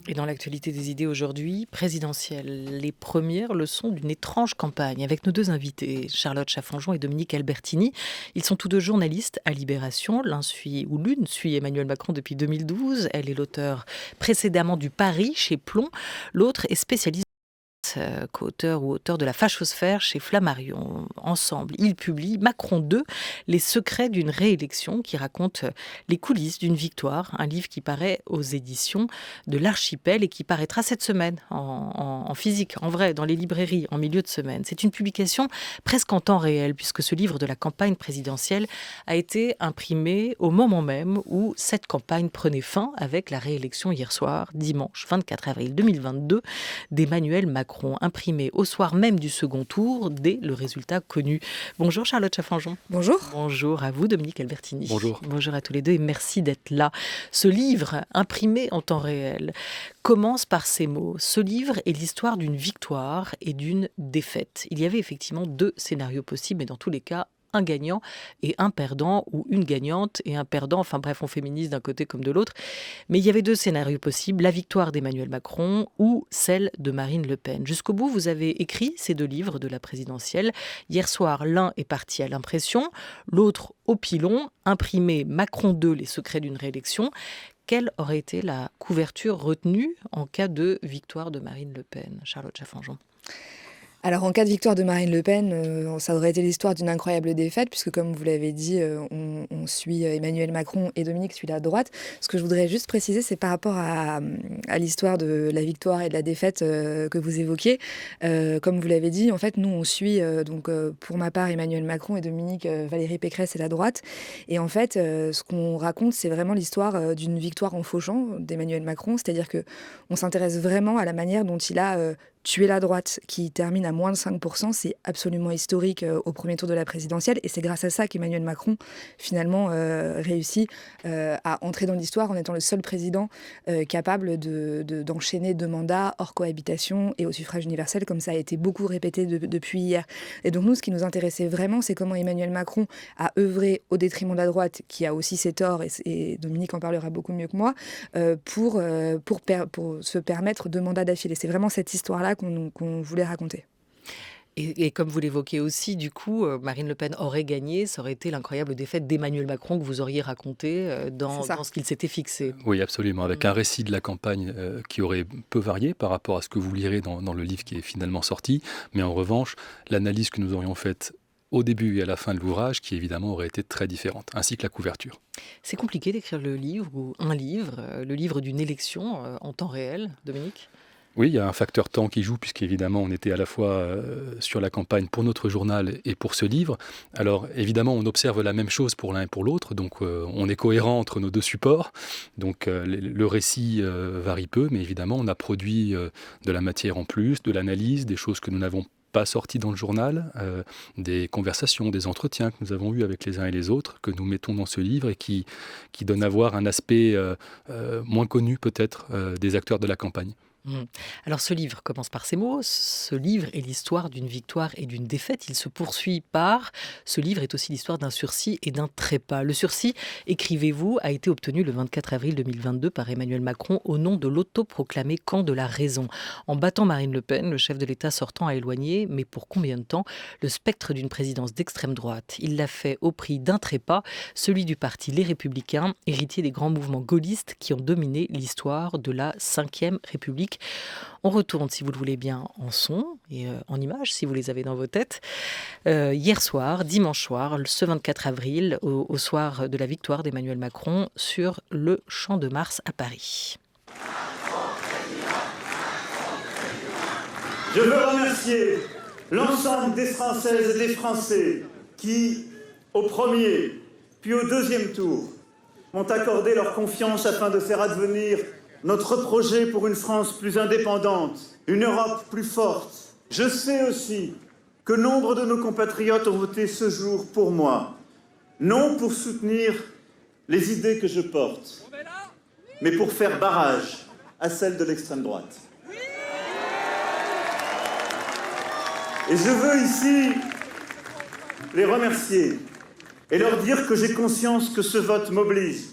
Et dans l'actualité des idées aujourd'hui, présidentielle, les premières leçons d'une étrange campagne avec nos deux invités, Charlotte Chaffanjon et Dominique Albertini. Ils sont tous deux journalistes à Libération. L'une suit Emmanuel Macron depuis 2012. Elle est l'auteur précédemment du Paris chez Plomb. L'autre est spécialiste co-auteur ou auteur de la Fachosphère chez Flammarion. Ensemble, ils publient Macron 2, les secrets d'une réélection, qui raconte les coulisses d'une victoire, un livre qui paraît aux éditions de l'Archipel et qui paraîtra cette semaine en physique, en vrai, dans les librairies, en milieu de semaine. C'est une publication presque en temps réel, puisque ce livre de la campagne présidentielle a été imprimé au moment même où cette campagne prenait fin avec la réélection hier soir, dimanche 24 avril 2022, d'Emmanuel Macron, imprimé au soir même du second tour, dès le résultat connu. Bonjour Charlotte Chaffanjon. Bonjour. Bonjour à vous Dominique Albertini. Bonjour. Bonjour à tous les deux et merci d'être là. Ce livre, imprimé en temps réel, commence par ces mots. Ce livre est l'histoire d'une victoire et d'une défaite. Il y avait effectivement deux scénarios possibles, mais dans tous les cas, un gagnant et un perdant, ou une gagnante et un perdant, enfin bref, on féminise d'un côté comme de l'autre. Mais il y avait deux scénarios possibles, la victoire d'Emmanuel Macron ou celle de Marine Le Pen. Jusqu'au bout, vous avez écrit ces deux livres de la présidentielle. Hier soir, l'un est parti à l'impression, l'autre au pilon, imprimé Macron 2, les secrets d'une réélection. Quelle aurait été la couverture retenue en cas de victoire de Marine Le Pen, Charlotte Chaffanjon? Alors en cas de victoire de Marine Le Pen, ça aurait été l'histoire d'une incroyable défaite, puisque comme vous l'avez dit, on suit Emmanuel Macron et Dominique suit la droite. Ce que je voudrais juste préciser, c'est par rapport à l'histoire de la victoire et de la défaite que vous évoquiez. Comme vous l'avez dit, en fait, nous on suit pour ma part Emmanuel Macron et Dominique Valérie Pécresse et la droite. Et en fait, ce qu'on raconte, c'est vraiment l'histoire d'une victoire en fauchant d'Emmanuel Macron, c'est-à-dire que on s'intéresse vraiment à la manière dont il a tuer la droite, qui termine à moins de 5%, c'est absolument historique au premier tour de la présidentielle. Et c'est grâce à ça qu'Emmanuel Macron, finalement, réussit à entrer dans l'histoire en étant le seul président capable d'enchaîner deux mandats hors cohabitation et au suffrage universel, comme ça a été beaucoup répété depuis hier. Et donc nous, ce qui nous intéressait vraiment, c'est comment Emmanuel Macron a œuvré au détriment de la droite, qui a aussi ses torts, et Dominique en parlera beaucoup mieux que moi, pour se permettre deux mandats d'affilée. C'est vraiment cette histoire-là qu'on voulait raconter. Et comme vous l'évoquez aussi, du coup, Marine Le Pen aurait gagné, ça aurait été l'incroyable défaite d'Emmanuel Macron que vous auriez raconté dans ce qu'il s'était fixé. Oui, absolument, avec un récit de la campagne qui aurait peu varié par rapport à ce que vous lirez dans le livre qui est finalement sorti, mais en revanche, l'analyse que nous aurions faite au début et à la fin de l'ouvrage, qui évidemment aurait été très différente, ainsi que la couverture. C'est compliqué d'écrire le livre, ou un livre, le livre d'une élection en temps réel, Dominique ? Oui, il y a un facteur temps qui joue, puisqu'évidemment, on était à la fois sur la campagne pour notre journal et pour ce livre. Alors, évidemment, on observe la même chose pour l'un et pour l'autre, donc on est cohérent entre nos deux supports. Donc, le récit varie peu, mais évidemment, on a produit de la matière en plus, de l'analyse, des choses que nous n'avons pas sorties dans le journal, des conversations, des entretiens que nous avons eus avec les uns et les autres, que nous mettons dans ce livre et qui donnent à voir un aspect moins connu peut-être des acteurs de la campagne. Alors ce livre commence par ces mots, ce livre est l'histoire d'une victoire et d'une défaite, il se poursuit par, ce livre est aussi l'histoire d'un sursis et d'un trépas. Le sursis, écrivez-vous, a été obtenu le 24 avril 2022 par Emmanuel Macron au nom de l'autoproclamé camp de la raison. En battant Marine Le Pen, le chef de l'État sortant a éloigné, mais pour combien de temps, le spectre d'une présidence d'extrême droite. Il l'a fait au prix d'un trépas, celui du parti Les Républicains, héritier des grands mouvements gaullistes qui ont dominé l'histoire de la Ve République. On retourne, si vous le voulez bien, en son et en images, si vous les avez dans vos têtes. Hier soir, dimanche soir, ce 24 avril, au soir de la victoire d'Emmanuel Macron sur le Champ de Mars à Paris. Je veux remercier l'ensemble des Françaises et des Français qui, au premier puis au deuxième tour, m'ont accordé leur confiance afin de faire advenir notre projet pour une France plus indépendante, une Europe plus forte. Je sais aussi que nombre de nos compatriotes ont voté ce jour pour moi, non pour soutenir les idées que je porte, mais pour faire barrage à celles de l'extrême droite. Et je veux ici les remercier et leur dire que j'ai conscience que ce vote m'oblige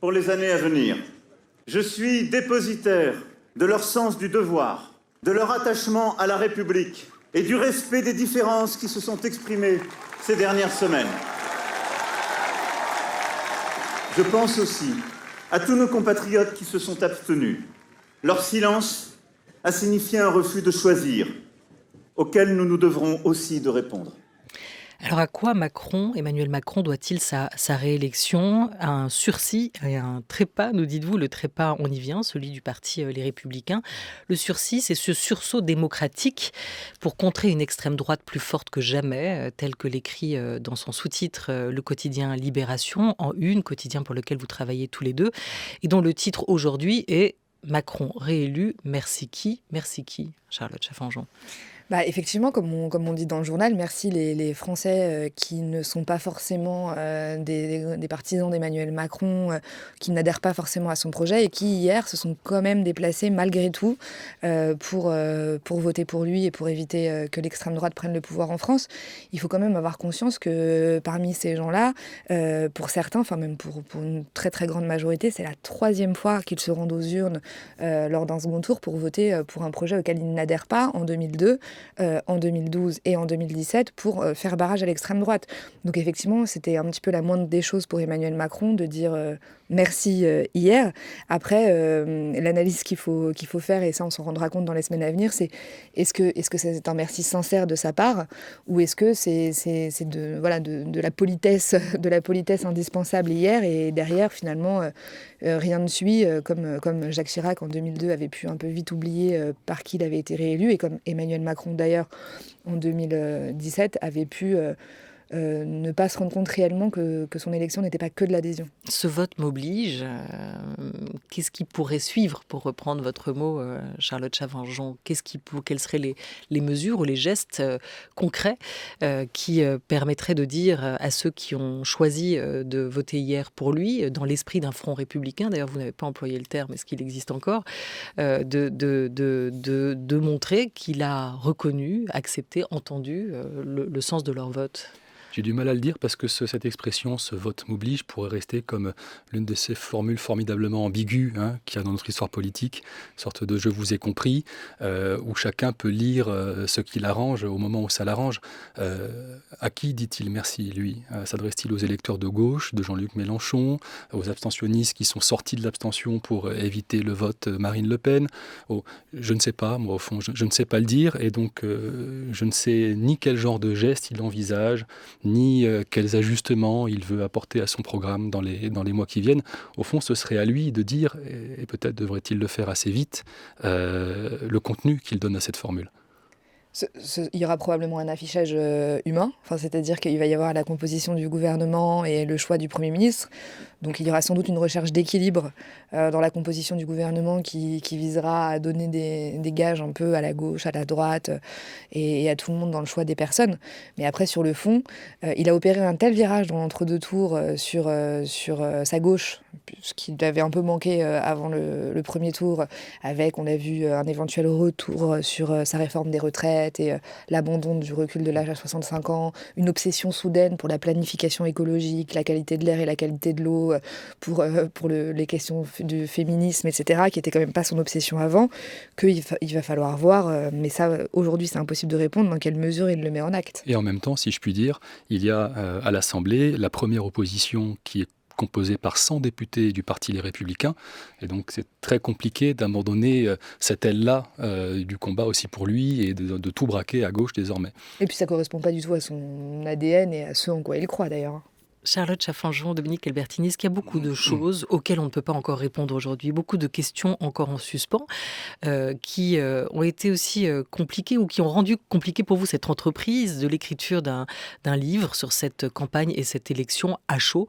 pour les années à venir. Je suis dépositaire de leur sens du devoir, de leur attachement à la République et du respect des différences qui se sont exprimées ces dernières semaines. Je pense aussi à tous nos compatriotes qui se sont abstenus. Leur silence a signifié un refus de choisir, auquel nous nous devrons aussi de répondre. Alors à quoi Emmanuel Macron doit-il sa réélection? Un sursis et un trépas, nous dites-vous. Le trépas, on y vient, celui du parti Les Républicains. Le sursis, c'est ce sursaut démocratique pour contrer une extrême droite plus forte que jamais, tel que l'écrit dans son sous-titre le quotidien Libération, en une, quotidien pour lequel vous travaillez tous les deux, et dont le titre aujourd'hui est Macron réélu, merci qui, Charlotte Chaffanjon? Effectivement, comme on dit dans le journal, merci les Français qui ne sont pas forcément des partisans d'Emmanuel Macron, qui n'adhèrent pas forcément à son projet et qui, hier, se sont quand même déplacés malgré tout pour voter pour lui et pour éviter que l'extrême droite prenne le pouvoir en France. Il faut quand même avoir conscience que parmi ces gens-là, pour certains, enfin même pour une très très grande majorité, c'est la 3e fois qu'ils se rendent aux urnes lors d'un second tour pour voter pour un projet auquel ils n'adhèrent pas en 2002. En 2012 et en 2017 pour faire barrage à l'extrême droite. Donc effectivement, c'était un petit peu la moindre des choses pour Emmanuel Macron de dire merci hier. Après, l'analyse qu'il faut faire, et ça on s'en rendra compte dans les semaines à venir, c'est est-ce que c'est un merci sincère de sa part ou est-ce que c'est de la politesse indispensable hier et derrière finalement rien ne suit comme Jacques Chirac en 2002 avait pu un peu vite oublier par qui il avait été réélu et comme Emmanuel Macron d'ailleurs en 2017 avait pu ne pas se rendre compte réellement que son élection n'était pas que de l'adhésion. Ce vote m'oblige. Qu'est-ce qui pourrait suivre, pour reprendre votre mot, Charlotte Chaffanjon? Quelles seraient les mesures ou les gestes concrets qui permettraient de dire à ceux qui ont choisi de voter hier pour lui, dans l'esprit d'un front républicain, d'ailleurs vous n'avez pas employé le terme, est-ce qu'il existe encore, de montrer qu'il a reconnu, accepté, entendu le sens de leur vote? J'ai du mal à le dire parce que cette expression, ce vote m'oblige, pourrait rester comme l'une de ces formules formidablement ambiguës qu'il y a dans notre histoire politique, une sorte de « je vous ai compris », où chacun peut lire ce qui l'arrange au moment où ça l'arrange. À qui dit-il merci, lui? S'adresse-t-il aux électeurs de gauche, de Jean-Luc Mélenchon, aux abstentionnistes qui sont sortis de l'abstention pour éviter le vote Marine Le Pen? Je ne sais pas, moi au fond, je ne sais pas le dire, et donc je ne sais ni quel genre de geste il envisage, ni quels ajustements il veut apporter à son programme dans les mois qui viennent. Au fond, ce serait à lui de dire, et peut-être devrait-il le faire assez vite, le contenu qu'il donne à cette formule. Il y aura probablement un affichage humain, c'est-à-dire qu'il va y avoir la composition du gouvernement et le choix du Premier ministre. Donc il y aura sans doute une recherche d'équilibre dans la composition du gouvernement qui visera à donner des gages un peu à la gauche, à la droite et à tout le monde dans le choix des personnes. Mais après, sur le fond, il a opéré un tel virage dans l'entre-deux tours sur sa gauche, ce qui avait un peu manqué avant le premier tour, avec, on l'a vu, un éventuel retour sur sa réforme des retraites et l'abandon du recul de l'âge à 65 ans, une obsession soudaine pour la planification écologique, la qualité de l'air et la qualité de l'eau, pour les questions du féminisme, etc., qui n'était quand même pas son obsession avant, qu'il va falloir voir, mais ça, aujourd'hui, c'est impossible de répondre, dans quelle mesure il le met en acte. Et en même temps, si je puis dire, il y a à l'Assemblée la première opposition qui est composée par 100 députés du Parti Les Républicains. Et donc, c'est très compliqué d'abandonner cette aile-là du combat aussi pour lui et de tout braquer à gauche désormais. Et puis, ça ne correspond pas du tout à son ADN et à ce en quoi il croit, d'ailleurs. Charlotte Chaffanjon, Dominique Albertini, est-ce qu'il y a beaucoup de choses auxquelles on ne peut pas encore répondre aujourd'hui, beaucoup de questions encore en suspens qui ont été aussi compliquées ou qui ont rendu compliqué pour vous cette entreprise de l'écriture d'un livre sur cette campagne et cette élection à chaud,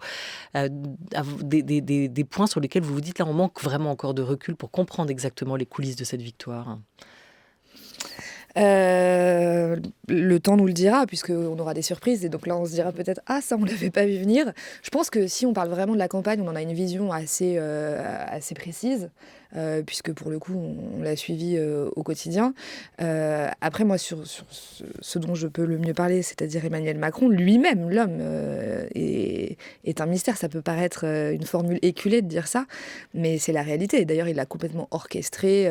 des points sur lesquels vous vous dites là on manque vraiment encore de recul pour comprendre exactement les coulisses de cette victoire? Le temps nous le dira, puisqu'on aura des surprises, et donc là on se dira peut-être « Ah, ça on l'avait pas vu venir ». Je pense que si on parle vraiment de la campagne, on en a une vision assez précise. puisque pour le coup, on l'a suivi au quotidien. Après, moi, sur ce dont je peux le mieux parler, c'est-à-dire Emmanuel Macron, lui-même, l'homme, est un mystère. Ça peut paraître une formule éculée de dire ça, mais c'est la réalité. D'ailleurs, il a complètement orchestré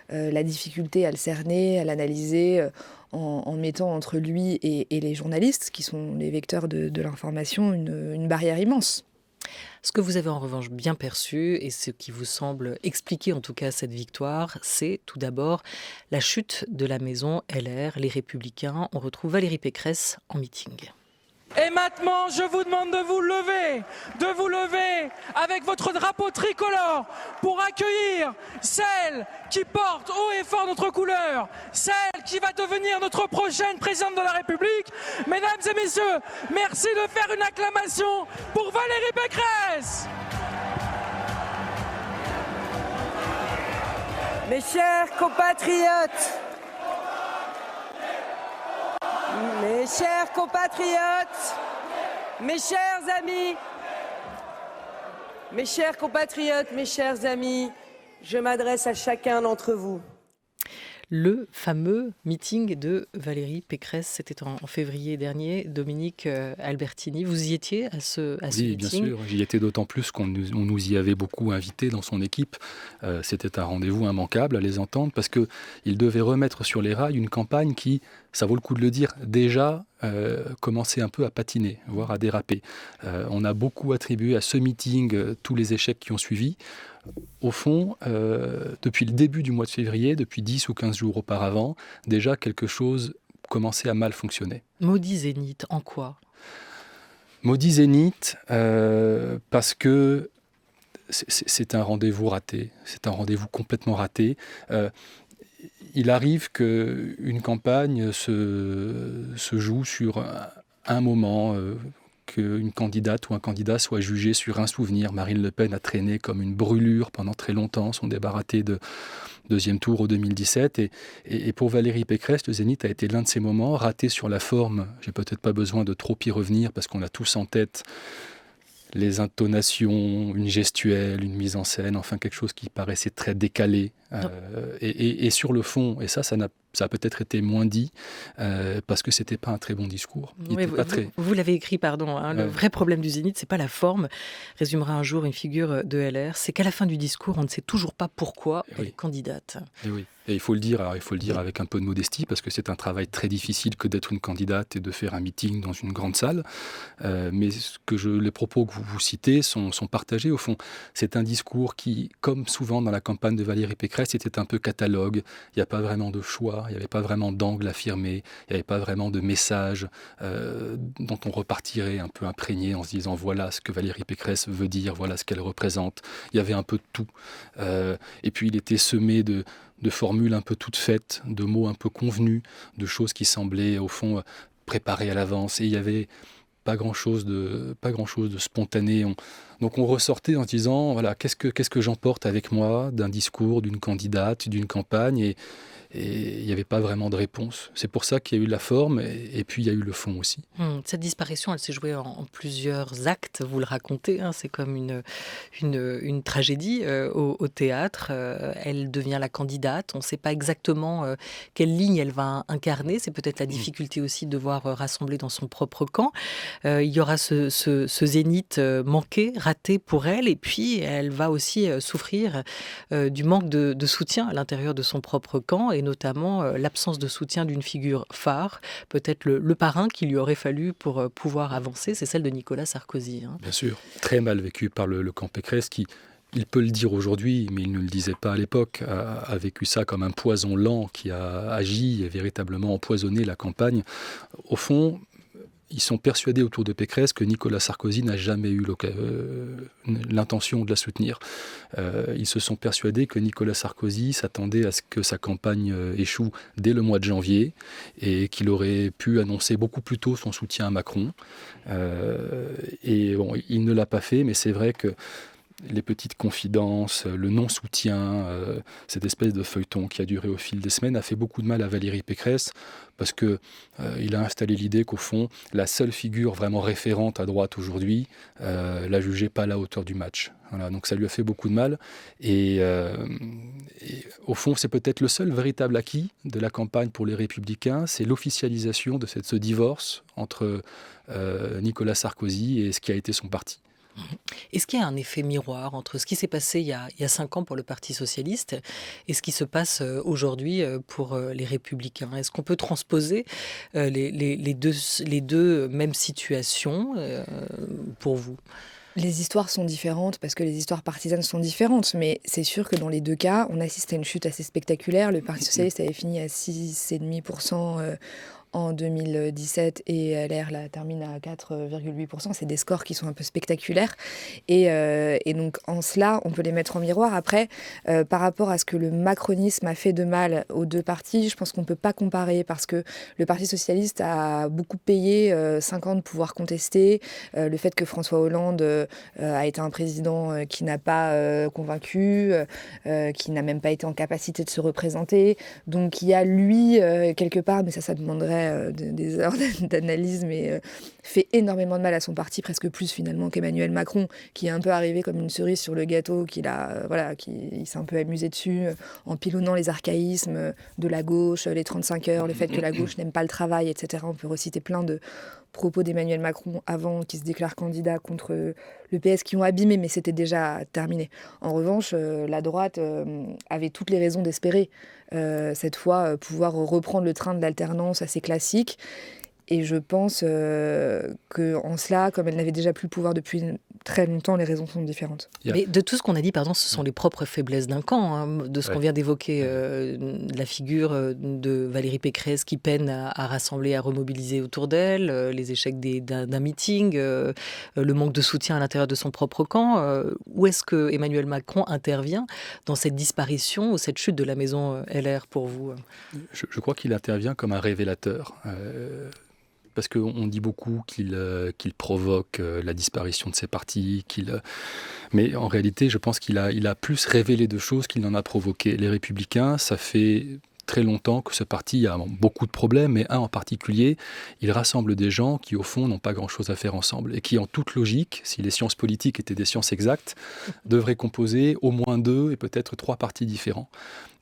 la difficulté à le cerner, à l'analyser, en mettant entre lui et les journalistes, qui sont les vecteurs de l'information, une barrière immense. Ce que vous avez en revanche bien perçu, et ce qui vous semble expliquer en tout cas cette victoire, c'est tout d'abord la chute de la maison LR, les Républicains. On retrouve Valérie Pécresse en meeting. Et maintenant, je vous demande de vous lever avec votre drapeau tricolore pour accueillir celle qui porte haut et fort notre couleur, celle qui va devenir notre prochaine présidente de la République. Mesdames et messieurs, merci de faire une acclamation pour Valérie Pécresse. Mes chers compatriotes, mes chers amis, mes chers amis, je m'adresse à chacun d'entre vous. Le fameux meeting de Valérie Pécresse, c'était en février dernier. Dominique Albertini, vous y étiez à ce meeting ? Oui, bien sûr. J'y étais d'autant plus qu'on nous y avait beaucoup invités dans son équipe. C'était un rendez-vous immanquable à les entendre parce qu'ils devaient remettre sur les rails une campagne qui, ça vaut le coup de le dire, déjà commençait un peu à patiner, voire à déraper. On a beaucoup attribué à ce meeting tous les échecs qui ont suivi. Au fond, depuis le début du mois de février, depuis 10 ou 15 jours auparavant, déjà quelque chose commençait à mal fonctionner. Maudit Zénith, en quoi ? Maudit Zénith, parce que c'est un rendez-vous raté, c'est un rendez-vous complètement raté. Il arrive qu'une campagne se joue sur un moment, qu'une candidate ou un candidat soit jugé sur un souvenir. Marine Le Pen a traîné comme une brûlure pendant très longtemps son débat raté de deuxième tour au 2017. Et pour Valérie Pécresse, le Zénith a été l'un de ces moments ratés sur la forme. J'ai peut-être pas besoin de trop y revenir parce qu'on a tous en tête les intonations, une gestuelle, une mise en scène, enfin quelque chose qui paraissait très décalé. Et sur le fond, et ça a peut-être été moins dit, parce que c'était pas un très bon discours. Vous l'avez écrit, pardon. Le vrai problème du Zénith, c'est pas la forme. Résumera un jour une figure de LR. C'est qu'à la fin du discours, on ne sait toujours pas pourquoi elle est candidate. Et oui. Et il faut le dire avec un peu de modestie, parce que c'est un travail très difficile que d'être une candidate et de faire un meeting dans une grande salle. Mais les propos que vous citez sont partagés au fond. C'est un discours qui, comme souvent dans la campagne de Valérie Pécresse, était un peu catalogue. Il n'y a pas vraiment de choix, il n'y avait pas vraiment d'angle affirmé, il n'y avait pas vraiment de message dont on repartirait un peu imprégné en se disant voilà ce que Valérie Pécresse veut dire, voilà ce qu'elle représente. Il y avait un peu de tout. Et puis il était semé de formules un peu toutes faites, de mots un peu convenus, de choses qui semblaient au fond préparées à l'avance. Et il n'y avait pas grand-chose de spontané. Donc on ressortait en se disant voilà, qu'est-ce que j'emporte avec moi d'un discours, d'une candidate, d'une campagne, et il n'y avait pas vraiment de réponse. C'est pour ça qu'il y a eu la forme et puis il y a eu le fond aussi. Cette disparition, elle s'est jouée en plusieurs actes, vous le racontez, c'est comme une tragédie au théâtre. Elle devient la candidate, on ne sait pas exactement quelle ligne elle va incarner. C'est peut-être la difficulté aussi de devoir rassembler dans son propre camp. Il y aura ce zénith manqué, raté pour elle, et puis elle va aussi souffrir du manque de soutien à l'intérieur de son propre camp, et notamment l'absence de soutien d'une figure phare, peut-être le parrain qu'il lui aurait fallu pour pouvoir avancer, c'est celle de Nicolas Sarkozy. Bien sûr, très mal vécu par le camp Pécresse qui, il peut le dire aujourd'hui, mais il ne le disait pas à l'époque, a vécu ça comme un poison lent qui a agi et véritablement empoisonné la campagne. Au fond, ils sont persuadés autour de Pécresse que Nicolas Sarkozy n'a jamais eu l'intention de la soutenir. Ils se sont persuadés que Nicolas Sarkozy s'attendait à ce que sa campagne échoue dès le mois de janvier et qu'il aurait pu annoncer beaucoup plus tôt son soutien à Macron. Et bon, il ne l'a pas fait, mais c'est vrai que les petites confidences, le non-soutien, cette espèce de feuilleton qui a duré au fil des semaines, a fait beaucoup de mal à Valérie Pécresse parce qu'il a installé l'idée qu'au fond, la seule figure vraiment référente à droite aujourd'hui l'a jugée pas à la hauteur du match. Voilà, donc ça lui a fait beaucoup de mal. Et au fond, c'est peut-être le seul véritable acquis de la campagne pour les Républicains, c'est l'officialisation de ce divorce entre Nicolas Sarkozy et ce qui a été son parti. Est-ce qu'il y a un effet miroir entre ce qui s'est passé il y a 5 ans pour le Parti socialiste et ce qui se passe aujourd'hui pour les Républicains? Est-ce qu'on peut transposer les deux mêmes situations pour vous? Les histoires sont différentes parce que les histoires partisanes sont différentes, mais c'est sûr que dans les deux cas, on assiste à une chute assez spectaculaire. Le Parti socialiste avait fini à 6,5% en 2017 et LR la termine à 4,8%. C'est des scores qui sont un peu spectaculaires. Et donc, en cela, on peut les mettre en miroir. Après, par rapport à ce que le macronisme a fait de mal aux deux partis, je pense qu'on ne peut pas comparer parce que le Parti socialiste a beaucoup payé 5 ans de pouvoir contester. Le fait que François Hollande a été un président qui n'a pas convaincu, qui n'a même pas été en capacité de se représenter. Donc, il y a lui, quelque part, mais ça demanderait des heures d'analyse, mais fait énormément de mal à son parti, presque plus finalement qu'Emmanuel Macron, qui est un peu arrivé comme une cerise sur le gâteau, qui s'est un peu amusé dessus, en pilonnant les archaïsmes de la gauche, les 35 heures, le fait que la gauche n'aime pas le travail, etc. On peut reciter plein de propos d'Emmanuel Macron avant qu'il se déclare candidat contre le PS qui ont abîmé, mais c'était déjà terminé. En revanche, la droite avait toutes les raisons d'espérer cette fois pouvoir reprendre le train de l'alternance assez classique. Et je pense qu'en cela, comme elle n'avait déjà plus le pouvoir depuis très longtemps, les raisons sont différentes. Mais de tout ce qu'on a dit, pardon, ce sont les propres faiblesses d'un camp, hein, de ce qu'on vient d'évoquer, la figure de Valérie Pécresse qui peine à rassembler, à remobiliser autour d'elle, les échecs d'un meeting, le manque de soutien à l'intérieur de son propre camp. Où est-ce que Emmanuel Macron intervient dans cette disparition ou cette chute de la maison LR pour vous? Je crois qu'il intervient comme un révélateur. Parce qu'on dit beaucoup qu'il provoque la disparition de ses partis, mais en réalité, je pense qu'il a plus révélé de choses qu'il n'en a provoqué. Les Républicains, ça fait très longtemps que ce parti a beaucoup de problèmes, mais un en particulier, il rassemble des gens qui, au fond, n'ont pas grand-chose à faire ensemble et qui, en toute logique, si les sciences politiques étaient des sciences exactes, devraient composer au moins 2 et peut-être 3 partis différents.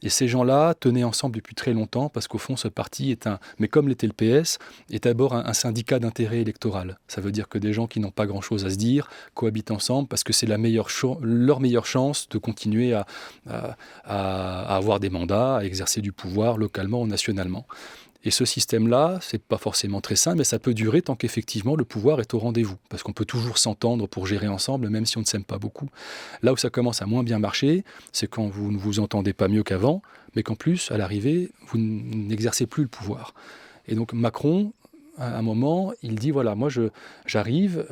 Et ces gens-là tenaient ensemble depuis très longtemps parce qu'au fond, ce parti mais comme l'était le PS, est d'abord un syndicat d'intérêt électoral. Ça veut dire que des gens qui n'ont pas grand-chose à se dire cohabitent ensemble parce que c'est leur meilleure chance de continuer à avoir des mandats, à exercer du pouvoir localement ou nationalement. Et ce système-là, c'est pas forcément très sain, mais ça peut durer tant qu'effectivement le pouvoir est au rendez-vous. Parce qu'on peut toujours s'entendre pour gérer ensemble, même si on ne s'aime pas beaucoup. Là où ça commence à moins bien marcher, c'est quand vous ne vous entendez pas mieux qu'avant, mais qu'en plus, à l'arrivée, vous n'exercez plus le pouvoir. Et donc Macron, à un moment, il dit, voilà, moi j'arrive,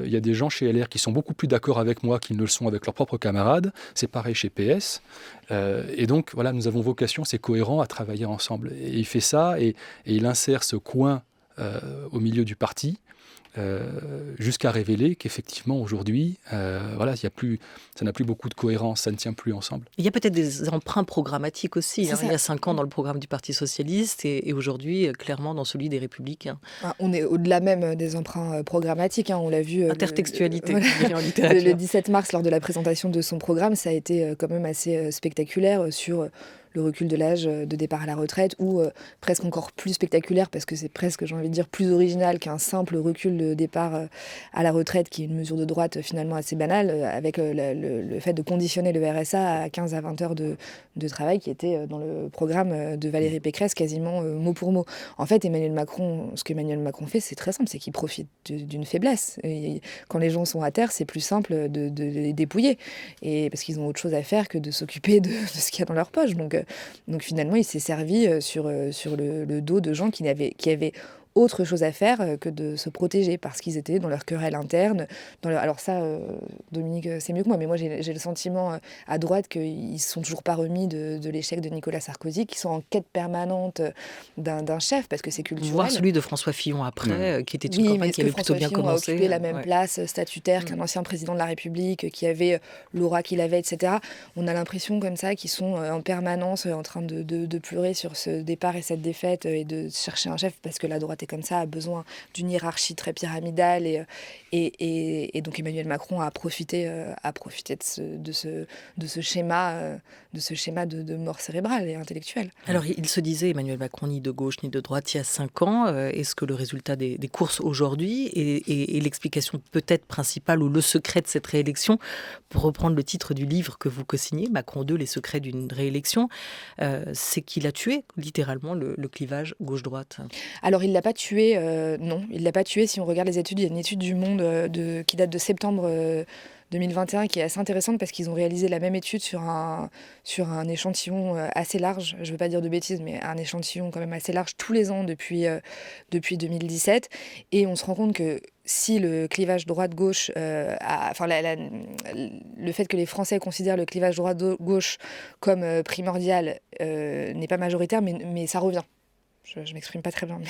il y a des gens chez LR qui sont beaucoup plus d'accord avec moi qu'ils ne le sont avec leurs propres camarades, c'est pareil chez PS, et donc voilà, nous avons vocation, c'est cohérent, à travailler ensemble. Et il fait ça, et il insère ce coin au milieu du parti, jusqu'à révéler qu'effectivement aujourd'hui, voilà, ça n'a plus beaucoup de cohérence, ça ne tient plus ensemble. Il y a peut-être des emprunts programmatiques aussi. Il y a 5 ans dans le programme du Parti socialiste et aujourd'hui clairement dans celui des Républicains. On est au-delà même des emprunts programmatiques, on l'a vu. Intertextualité, en littérature. Le 17 mars, lors de la présentation de son programme, ça a été quand même assez spectaculaire sur le recul de l'âge de départ à la retraite, ou presque encore plus spectaculaire, parce que c'est presque, j'ai envie de dire, plus original qu'un simple recul de départ à la retraite, qui est une mesure de droite finalement assez banale, avec le fait de conditionner le RSA à 15 à 20 heures de travail, qui était dans le programme de Valérie Pécresse, quasiment mot pour mot. En fait, ce qu'Emmanuel Macron fait, c'est très simple, c'est qu'il profite d'une faiblesse. Et quand les gens sont à terre, c'est plus simple de les dépouiller, et parce qu'ils ont autre chose à faire que de s'occuper de ce qu'il y a dans leur poche. Donc finalement, il s'est servi sur le dos de gens qui avaient autre chose à faire que de se protéger parce qu'ils étaient dans leur querelle interne. Alors ça, Dominique, c'est mieux que moi, mais moi j'ai le sentiment à droite qu'ils ne sont toujours pas remis de l'échec de Nicolas Sarkozy, qui sont en quête permanente d'un chef, parce que c'est culturel. Voir celui de François Fillon après, qui était une campagne qui avait plutôt bien commencé. François Fillon a occupé la même place statutaire qu'un ancien président de la République, qui avait l'aura qu'il avait, etc. On a l'impression comme ça qu'ils sont en permanence en train de pleurer sur ce départ et cette défaite et de chercher un chef, parce que la droite est comme ça, a besoin d'une hiérarchie très pyramidale et donc Emmanuel Macron a profité de ce schéma de mort cérébrale et intellectuelle. Alors il se disait, Emmanuel Macron, ni de gauche ni de droite il y a 5 ans. Est-ce que le résultat des courses aujourd'hui est l'explication peut-être principale ou le secret de cette réélection, pour reprendre le titre du livre que vous co-signez, Macron 2, les secrets d'une réélection, c'est qu'il a tué littéralement le clivage gauche-droite? Alors il ne l'a pas tué, non, il ne l'a pas tué. Si on regarde les études, il y a une étude du Monde qui date de septembre 2021 qui est assez intéressante, parce qu'ils ont réalisé la même étude sur un échantillon assez large, je ne veux pas dire de bêtises, mais un échantillon quand même assez large tous les ans depuis 2017, et on se rend compte que si le clivage droite-gauche, le fait que les Français considèrent le clivage droite-gauche comme primordial n'est pas majoritaire, mais ça revient. Je m'exprime pas très bien, mais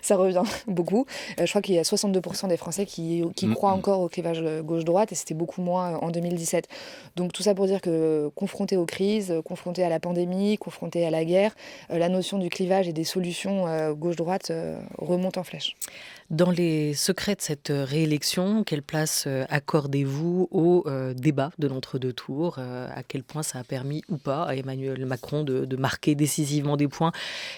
ça revient beaucoup. Je crois qu'il y a 62% des Français qui croient encore au clivage gauche-droite, et c'était beaucoup moins en 2017. Donc tout ça pour dire que confrontés aux crises, confrontés à la pandémie, confrontés à la guerre, la notion du clivage et des solutions gauche-droite remonte en flèche. Dans les secrets de cette réélection, quelle place accordez-vous au débat de l'entre-deux tours? À quel point ça a permis ou pas à Emmanuel Macron de marquer décisivement des points?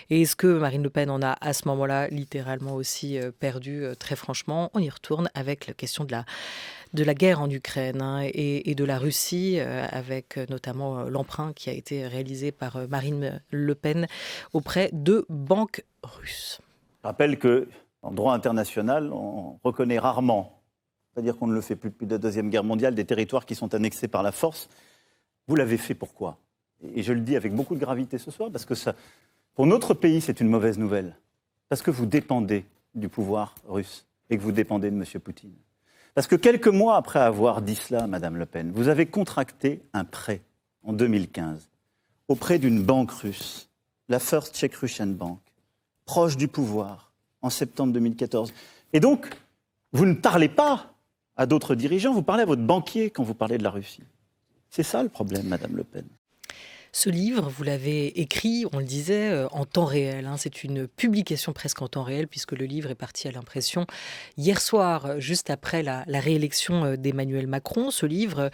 Et est-ce que Marine Le Pen en a à ce moment-là littéralement aussi perdu? Très franchement, on y retourne avec la question de la guerre en Ukraine et de la Russie, avec notamment l'emprunt qui a été réalisé par Marine Le Pen auprès de banques russes. Je rappelle que en droit international, on reconnaît rarement, c'est-à-dire qu'on ne le fait plus depuis la Deuxième Guerre mondiale, des territoires qui sont annexés par la force. Vous l'avez fait pourquoi? Et je le dis avec beaucoup de gravité ce soir, parce que ça, pour notre pays, c'est une mauvaise nouvelle. Parce que vous dépendez du pouvoir russe et que vous dépendez de M. Poutine. Parce que quelques mois après avoir dit cela, Mme Le Pen, vous avez contracté un prêt en 2015 auprès d'une banque russe, la First Czech Russian Bank, proche du pouvoir, en septembre 2014. Et donc, vous ne parlez pas à d'autres dirigeants, vous parlez à votre banquier quand vous parlez de la Russie. C'est ça le problème, Madame Le Pen. Ce livre, vous l'avez écrit, on le disait, en temps réel. C'est une publication presque en temps réel, puisque le livre est parti à l'impression hier soir, juste après la réélection d'Emmanuel Macron. Ce livre,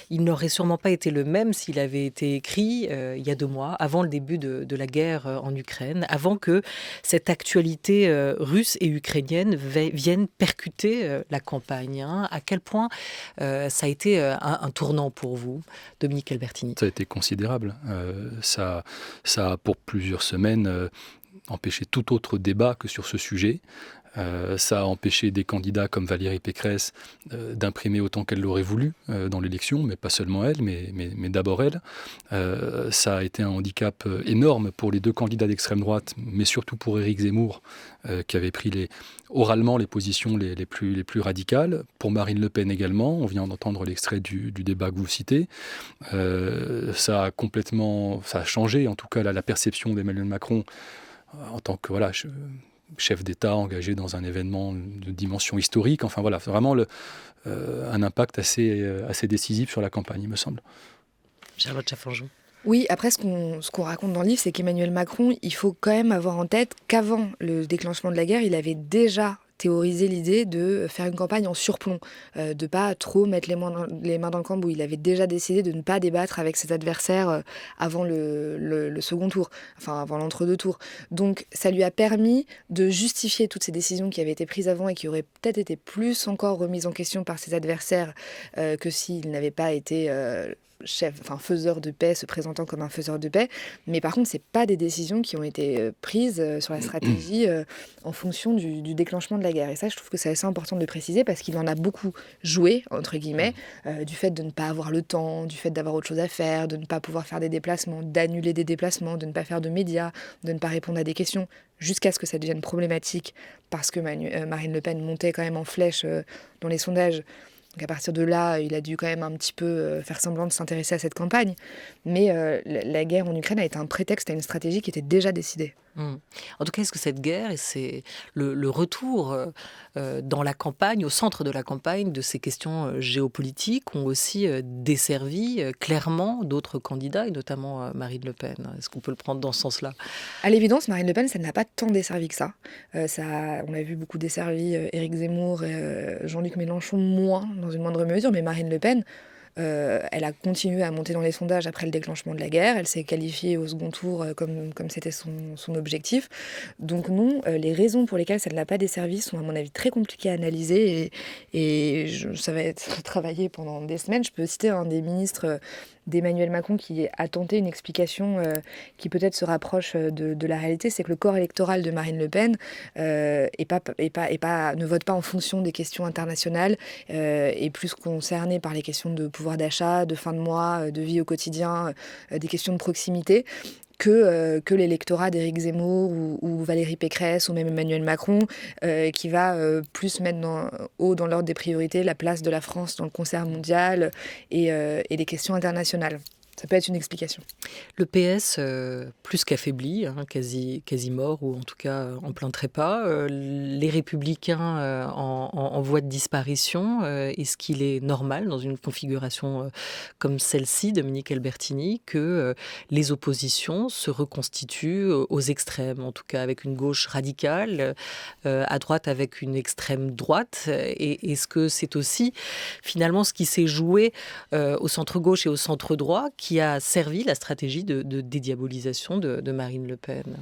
il n'aurait sûrement pas été le même s'il avait été écrit il y a 2 mois, avant le début de la guerre en Ukraine, avant que cette actualité russe et ukrainienne vienne percuter la campagne. À quel point ça a été un tournant pour vous, Dominique Albertini? Ça a été considérable. Ça a pour plusieurs semaines empêché tout autre débat que sur ce sujet. Ça a empêché des candidats comme Valérie Pécresse d'imprimer autant qu'elle l'aurait voulu dans l'élection, mais pas seulement elle, mais d'abord elle. Ça a été un handicap énorme pour les 2 candidats d'extrême droite, mais surtout pour Éric Zemmour, qui avait pris oralement les positions les plus radicales. Pour Marine Le Pen également, on vient d'entendre l'extrait du débat que vous citez. Ça a changé en tout cas la perception d'Emmanuel Macron en tant que chef d'État engagé dans un événement de dimension historique. Enfin voilà, c'est vraiment un impact assez décisif sur la campagne, il me semble. Charlotte Chaffanjon. Oui, après ce qu'on raconte dans le livre, c'est qu'Emmanuel Macron, il faut quand même avoir en tête qu'avant le déclenchement de la guerre, il avait déjà théorisé l'idée de faire une campagne en surplomb, de ne pas trop mettre les mains dans le cambouis. Il avait déjà décidé de ne pas débattre avec ses adversaires avant le second tour, enfin avant l'entre-deux tours. Donc ça lui a permis de justifier toutes ces décisions qui avaient été prises avant et qui auraient peut-être été plus encore remises en question par ses adversaires que s'il n'avait pas été faiseur de paix, se présentant comme un faiseur de paix. Mais par contre, c'est pas des décisions qui ont été prises sur la stratégie en fonction du déclenchement de la guerre. Et ça, je trouve que c'est assez important de le préciser parce qu'il en a beaucoup joué, entre guillemets, du fait de ne pas avoir le temps, du fait d'avoir autre chose à faire, de ne pas pouvoir faire des déplacements, d'annuler des déplacements, de ne pas faire de médias, de ne pas répondre à des questions, jusqu'à ce que ça devienne problématique parce que Marine Le Pen montait quand même en flèche dans les sondages. Donc à partir de là, il a dû quand même un petit peu faire semblant de s'intéresser à cette campagne. Mais la guerre en Ukraine a été un prétexte à une stratégie qui était déjà décidée. En tout cas, est-ce que cette guerre, et c'est le retour dans la campagne, au centre de la campagne, de ces questions géopolitiques, ont aussi desservi clairement d'autres candidats, et notamment Marine Le Pen? Est-ce qu'on peut le prendre dans ce sens-là? À l'évidence, Marine Le Pen, ça n'a pas tant desservi que ça. On a vu beaucoup desservi Éric Zemmour et Jean-Luc Mélenchon, moins, dans une moindre mesure, mais Marine Le Pen, elle a continué à monter dans les sondages après le déclenchement de la guerre. Elle s'est qualifiée au second tour comme c'était son objectif. Donc non, les raisons pour lesquelles ça ne l'a pas desservie sont à mon avis très compliquées à analyser ça va être travaillé pendant des semaines. Je peux citer un des ministres d'Emmanuel Macron qui a tenté une explication qui peut-être se rapproche de la réalité, c'est que le corps électoral de Marine Le Pen ne vote pas en fonction des questions internationales, est plus concerné par les questions de pouvoir d'achat, de fin de mois, de vie au quotidien, des questions de proximité. Que l'électorat d'Éric Zemmour ou Valérie Pécresse ou même Emmanuel Macron, qui va plus mettre haut dans l'ordre des priorités la place de la France dans le concert mondial et les questions internationales. Ça peut être une explication. Le PS, plus qu'affaibli, quasi mort, ou en tout cas en plein trépas. Les Républicains en voie de disparition. Est-ce qu'il est normal, dans une configuration comme celle-ci, Dominique Albertini, que les oppositions se reconstituent aux extrêmes, en tout cas avec une gauche radicale, à droite avec une extrême droite? Et est-ce que c'est aussi finalement ce qui s'est joué au centre-gauche et au centre-droit qui a servi la stratégie de dédiabolisation de Marine Le Pen?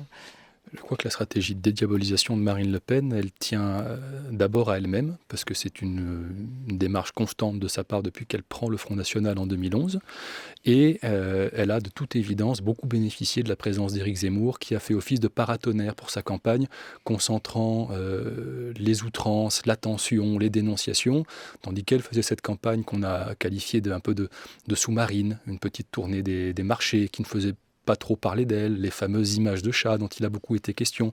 Je crois que la stratégie de dédiabolisation de Marine Le Pen, elle tient d'abord à elle-même, parce que c'est une démarche constante de sa part depuis qu'elle prend le Front National en 2011. Et elle a de toute évidence beaucoup bénéficié de la présence d'Éric Zemmour, qui a fait office de paratonnerre pour sa campagne, concentrant les outrances, la tension, les dénonciations, tandis qu'elle faisait cette campagne qu'on a qualifiée un peu de sous-marine, une petite tournée des marchés qui ne faisait pas trop parler d'elle, les fameuses images de chats dont il a beaucoup été question.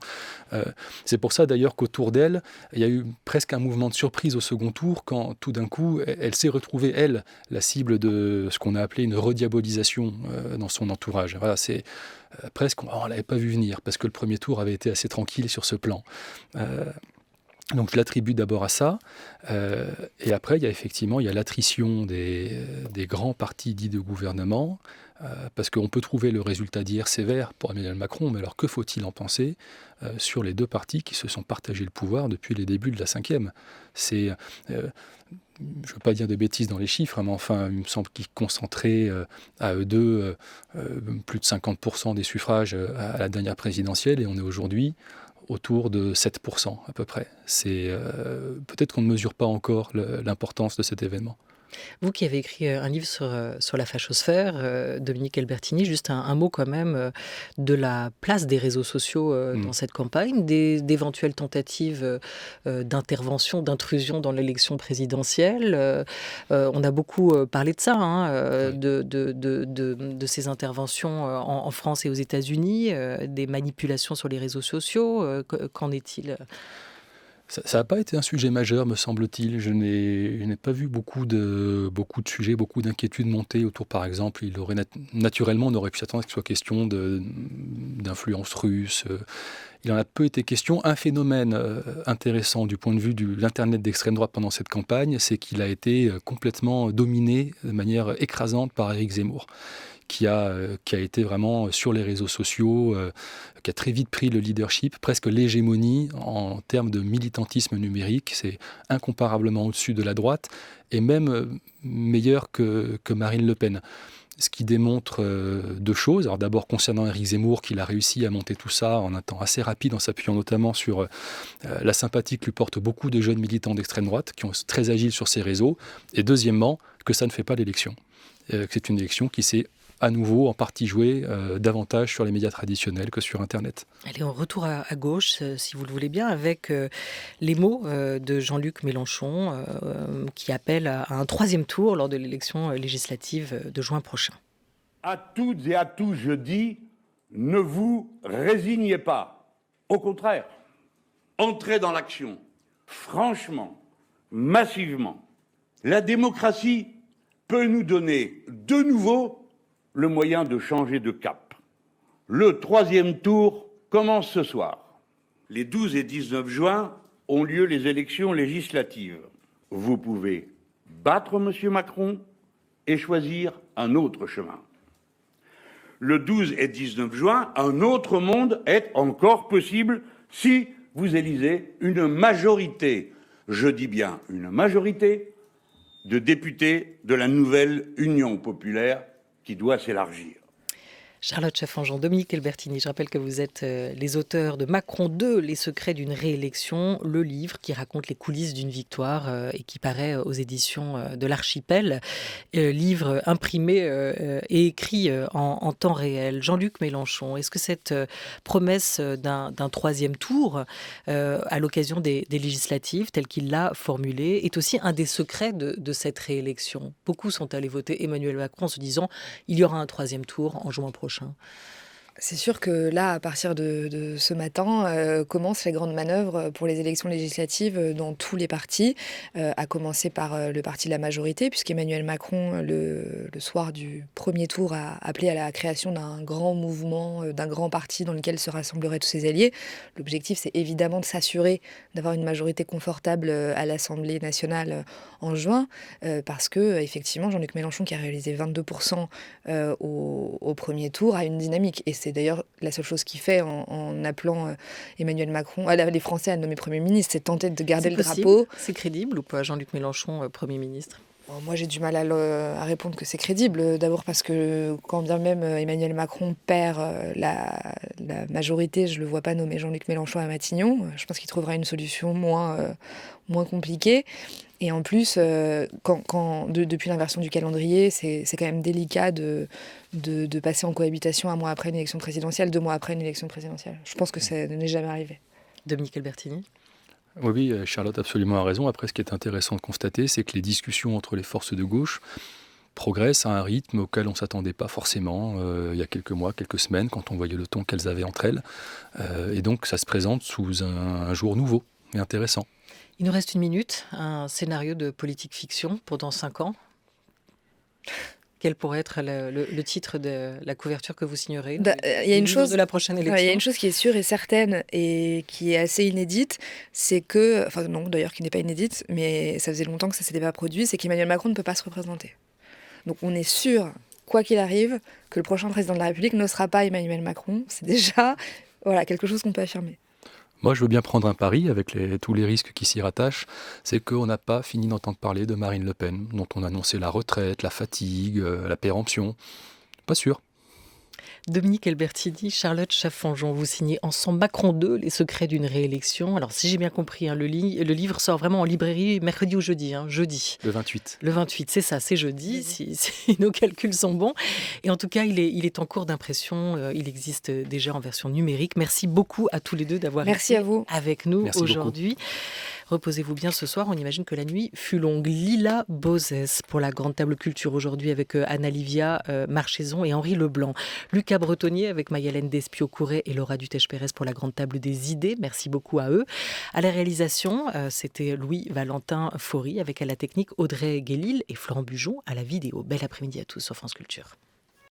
C'est pour ça d'ailleurs qu'autour d'elle, il y a eu presque un mouvement de surprise au second tour quand tout d'un coup, elle s'est retrouvée, elle, la cible de ce qu'on a appelé une rediabolisation dans son entourage. Voilà, c'est presque, on ne l'avait pas vu venir parce que le premier tour avait été assez tranquille sur ce plan. Donc je l'attribue d'abord à ça, et après il y a l'attrition des grands partis dits de gouvernement, parce qu'on peut trouver le résultat d'hier sévère pour Emmanuel Macron, mais alors que faut-il en penser sur les deux partis qui se sont partagés le pouvoir depuis les débuts de la 5e? Je ne veux pas dire de bêtises dans les chiffres, mais enfin, il me semble qu'ils concentraient à eux deux plus de 50% des suffrages à la dernière présidentielle, et on est aujourd'hui autour de 7% à peu près. Peut-être qu'on ne mesure pas encore l'importance de cet événement. Vous qui avez écrit un livre sur la fachosphère, Dominique Albertini, juste un mot quand même de la place des réseaux sociaux dans cette campagne, d'éventuelles tentatives d'intervention, d'intrusion dans l'élection présidentielle. On a beaucoup parlé de ça, de ces interventions en France et aux États-Unis, des manipulations sur les réseaux sociaux. Qu'en est-il ? Ça n'a pas été un sujet majeur, me semble-t-il. Je n'ai pas vu beaucoup de sujets, beaucoup d'inquiétudes monter autour, par exemple. Naturellement, on aurait pu s'attendre à ce qu'il soit question d'influence russe. Il en a peu été question. Un phénomène intéressant du point de vue de l'Internet d'extrême droite pendant cette campagne, c'est qu'il a été complètement dominé de manière écrasante par Éric Zemmour, qui a été vraiment sur les réseaux sociaux, qui a très vite pris le leadership, presque l'hégémonie en termes de militantisme numérique. C'est incomparablement au-dessus de la droite et même meilleur que Marine Le Pen. Ce qui démontre deux choses. Alors d'abord, concernant Éric Zemmour, qu'il a réussi à monter tout ça en un temps assez rapide, en s'appuyant notamment sur la sympathie que lui portent beaucoup de jeunes militants d'extrême droite, qui sont très agiles sur ces réseaux. Et deuxièmement, que ça ne fait pas l'élection. que c'est une élection qui s'est à nouveau en partie jouée davantage sur les médias traditionnels que sur Internet. Allez, on retourne à gauche, si vous le voulez bien, avec les mots de Jean-Luc Mélenchon qui appelle à un troisième tour lors de l'élection législative de juin prochain. À toutes et à tous, je dis, ne vous résignez pas. Au contraire, entrez dans l'action, franchement, massivement. La démocratie peut nous donner de nouveau le moyen de changer de cap. Le troisième tour commence ce soir. Les 12 et 19 juin ont lieu les élections législatives. Vous pouvez battre M. Macron et choisir un autre chemin. Le 12 et 19 juin, un autre monde est encore possible si vous élisez une majorité, je dis bien une majorité, de députés de la nouvelle Union populaire qui doit s'élargir. Charlotte Chaffanjon, Dominique Albertini, je rappelle que vous êtes les auteurs de Macron 2, les secrets d'une réélection, le livre qui raconte les coulisses d'une victoire et qui paraît aux éditions de l'Archipel, livre imprimé et écrit en temps réel. Jean-Luc Mélenchon, est-ce que cette promesse d'un troisième tour à l'occasion des législatives, telle qu'il l'a formulée, est aussi un des secrets de cette réélection? Beaucoup sont allés voter Emmanuel Macron en se disant il y aura un troisième tour en juin prochain. C'est sûr que là, à partir de ce matin, commencent les grandes manœuvres pour les élections législatives dans tous les partis, à commencer par le parti de la majorité, puisqu'Emmanuel Macron, le soir du premier tour, a appelé à la création d'un grand mouvement, d'un grand parti dans lequel se rassembleraient tous ses alliés. L'objectif, c'est évidemment de s'assurer d'avoir une majorité confortable à l'Assemblée nationale en juin, parce que effectivement, Jean-Luc Mélenchon, qui a réalisé 22% au premier tour, a une dynamique. Et c'est d'ailleurs la seule chose qu'il fait en appelant Emmanuel Macron, les Français à le nommer Premier ministre, c'est tenter de garder le drapeau. C'est crédible ou pas, Jean-Luc Mélenchon, Premier ministre? Moi, j'ai du mal à répondre que c'est crédible. D'abord parce que quand bien même Emmanuel Macron perd la majorité, je ne le vois pas nommer Jean-Luc Mélenchon à Matignon. Je pense qu'il trouvera une solution moins compliquée. Et en plus, depuis l'inversion du calendrier, c'est quand même délicat de passer en cohabitation un mois après une élection présidentielle, 2 mois après une élection présidentielle. Je pense que ça n'est jamais arrivé. Dominique Albertini? Oui, Charlotte a absolument raison. Après, ce qui est intéressant de constater, c'est que les discussions entre les forces de gauche progressent à un rythme auquel on ne s'attendait pas forcément il y a quelques mois, quelques semaines, quand on voyait le ton qu'elles avaient entre elles. Et donc, ça se présente sous un jour nouveau et intéressant. Il nous reste 1 minute, un scénario de politique fiction pour dans 5 ans. Quel pourrait être le titre de la couverture que vous signerez y a une chose de la prochaine élection? Il y a une chose qui est sûre et certaine et qui est assez inédite, c'est que, enfin non d'ailleurs qui n'est pas inédite, mais ça faisait longtemps que ça ne s'était pas produit, c'est qu'Emmanuel Macron ne peut pas se représenter. Donc on est sûr, quoi qu'il arrive, que le prochain président de la République ne sera pas Emmanuel Macron. C'est déjà quelque chose qu'on peut affirmer. Moi, je veux bien prendre un pari avec tous les risques qui s'y rattachent. C'est qu'on n'a pas fini d'entendre parler de Marine Le Pen, dont on annonçait la retraite, la fatigue, la péremption. Pas sûr. Dominique Albertini, Charlotte Chaffanjon, vous signez ensemble Macron 2, les secrets d'une réélection. Alors, si j'ai bien compris, le livre sort vraiment en librairie mercredi ou jeudi. Jeudi. Le 28. Le 28, c'est ça, c'est jeudi, si nos calculs sont bons. Et en tout cas, il est en cours d'impression. Il existe déjà en version numérique. Merci beaucoup à tous les deux d'avoir été avec nous aujourd'hui. Reposez-vous bien ce soir, on imagine que la nuit fut longue. Lila Bozès pour la grande table culture aujourd'hui avec Anna-Livia Marcheson et Henri Leblanc. Lucas Bretonnier avec Mayalène Despio-Couret et Laura Dutèche-Pérez pour la grande table des idées. Merci beaucoup à eux. À la réalisation, c'était Louis-Valentin Faury avec à la technique Audrey Guélil et Florent Bujon à la vidéo. Bel après-midi à tous sur France Culture.